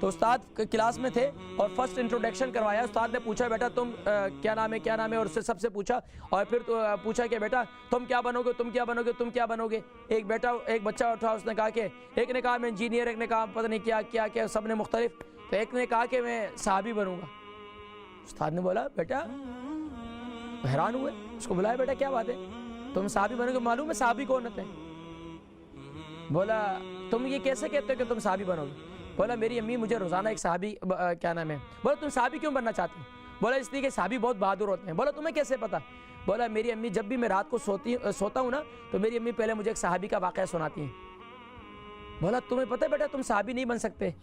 तो उस्ताद क्लास में थे और फर्स्ट इंट्रोडक्शन करवाया। उस्ताद ने पूछा बेटा तुम क्या नाम है, और उससे सबसे पूछा, और फिर तो पूछा कि बेटा तुम क्या बनोगे, तुम क्या बनोगे, तुम क्या बनोगे। एक बच्चा उठा, उसने कहा कि एक ने कहा मैं इंजीनियर, एक ने कहा पता नहीं क्या क्या क्या, सब ने मुख्तलिफ। तो एक ने कहा कि मैं सहाबी बनूंगा। उस्ताद ने बोला बेटा, हैरान हुए, उसको बुलाया, बेटा क्या बात है, तुम सहाबी बनोगे, मालूम है सहाबी कौन होते हैं? बोला तुम ये कैसे कहते हो कि तुम सहाबी बनोगे? बोला मेरी अम्मी मुझे रोज़ाना एक सहाबी क्या नाम है। बोला तुम सहाबी क्यों बनना चाहते हो? बोला इसलिए कि सहाबी बहुत बहादुर होते हैं। बोला तुम्हें कैसे पता? बोला मेरी अम्मी जब भी मैं रात को सोता हूँ ना, तो मेरी अम्मी पहले मुझे एक सहाबी का वाक़या सुनाती हैं। बोला तुम्हें पता है बेटा तुम सहाबी नहीं बन सकते?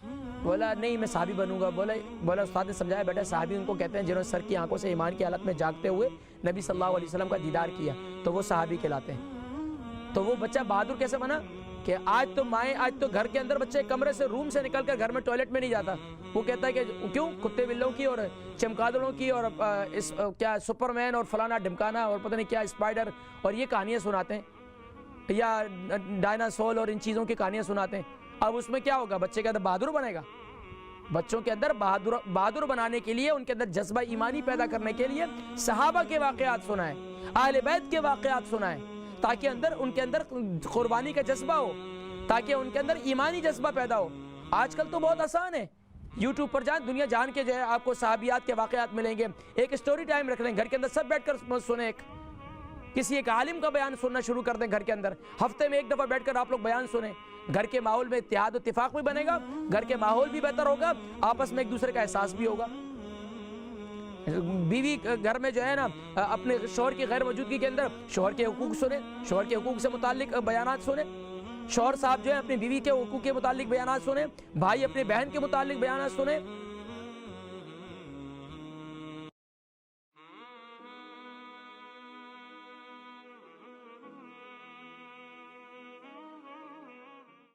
बोला नहीं मैं सहाबी बनूंगा। बोला उस्ताद ने समझाया बेटा सहाबी उनको कहते हैं जिन्होंने सर की आंखों से ईमान की हालत में जागते हुए नबी सल्लल्लाहु अलैहि वसल्लम का दीदार किया, तो वो सहाबी कहलाते हैं। तो वो बच्चा बहादुर कैसे बना कि आज तो घर के अंदर बच्चे कमरे से, रूम से निकल कर घर में टॉयलेट में नहीं जाता। वो कहता है कि क्यों, कुत्ते बिल्लों की और चमगादड़ों की और क्या सुपरमैन और फलाना ढिमकाना और पता नहीं क्या स्पाइडर और ये कहानियाँ सुनाते हैं, या डायनासोर और इन चीज़ों की कहानियाँ सुनाते हैं। अब उसमें क्या होगा, बच्चे के अंदर बहादुर बनेगा। बच्चों के अंदर बहादुर बनाने के लिए, उनके अंदर जज्बा ईमानी पैदा करने के लिए सहाबा के वाक़यात सुनाएं, अहले बैत के वाक़यात सुनाएं, ताकि उनके अंदर कुर्बानी का जज्बा हो, ताकि उनके अंदर ईमानी जज्बा पैदा हो। आजकल तो बहुत आसान है, यूट्यूब पर जाएं, दुनिया जान के जो है आपको सहाबियात के वाक़यात मिलेंगे। एक स्टोरी टाइम रख लें, घर के अंदर सब बैठकर सुने, किसी एक आलिम का बयान सुनना शुरू कर दें घर के अंदर, हफ्ते में एक दफ़ा बैठकर आप लोग बयान सुने। घर के माहौल में इत्तेहाद और इत्तिफाक भी बनेगा, घर के माहौल भी बेहतर होगा, आपस में एक दूसरे का एहसास भी होगा। बीवी घर में जो है ना अपने शौहर की गैर मौजूदगी के अंदर शौहर के हुकूक सुने, शौहर के हुकूक से मुताल्लिक बयानात सुने, शौहर साहब जो है अपनी बीवी के हुकूक के मुताल्लिक बयानात सुने, भाई अपनी बहन के मुताल्लिक बयानात सुने।